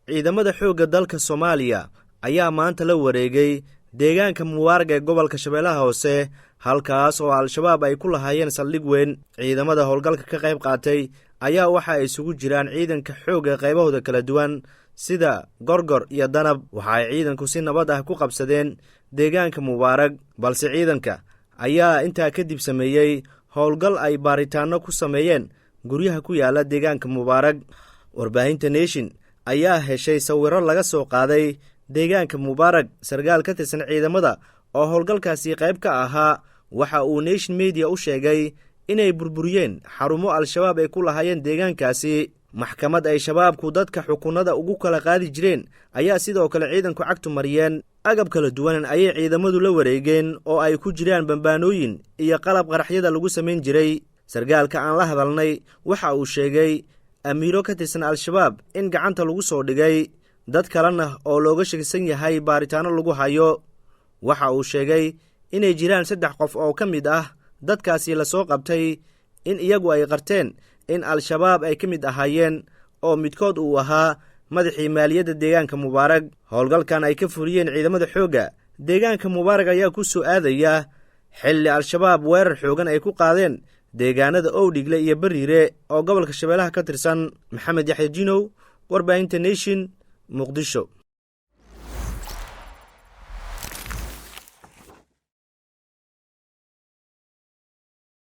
ciidamada xoogga dalka Soomaaliya ayaa maanta la wareegay deegaanka Mubaarag ee gobolka Shabeellaha Hoose halkaas oo al-shabaab ay ku lahaayeen saldhig weyn. ciidamada howlgalka ka qayb qaatay ayaa waxa ay isugu jiraan ciidanka xoogga qaybahooda kala duwan sida Gorgor iyo Danab. waxa ay ciidanku si nabad ah ku qabsadeen deegaanka Mubaarag, balse ciidanka ayaa intaa kadib sameeyay howlgal ay baaritaano ku sameeyeen guryaha ku yaala deegaanka Mubaarag. warbaahinta Nation ayaa heshay sawirro laga soo qaaday deegaanka Mubaarag. sargaal ka tirsan ciidamada oo howlgalkaasi qayb ka ahaa waxa uu Nation Media u sheegay inay burburiyeen xarumo al-shabaab ay ku lahaayeen deegaankaasi. maxkamad ay shabaabku dadka xukunada ugu kala qaadi jireen ayaa sidoo kale ciidanku cagtu mariyeen. agab kala duwan ayay ciidamadu la wareegeen oo ay ku jiraan bambaanooyin iyo qalab qaraxyada lagu samayn jiray. sargaalka aan la hadalnay waxa uu sheegay amiiro ka tirsan al-shabaab in gacanta lagu soo dhigay, dad kalena oo looga shakisan yahay baaritaano lagu hayo. waxa uu sheegay inay jiraan 3 qof oo ka mid ah dadkaasi la soo qabtay in iyagu ay qarteen in al-shabaab ay ka mid ahaayeen oo midkood uu ahaa madaxii maaliyadda deegaanka Mubaarag. howlgalkan ay ka furiyeen ciidamada xoogga deegaanka Mubaarag ayaa ku soo aadaya xilli al-shabaab weerar xoogan ay ku qaadeen deegaanada Owdhigle iyo Bariire oo gobolka Shabeellaha ka tirsan. Maxamed Yaxya Jinow, warbaahinta Nation, Muqdisho.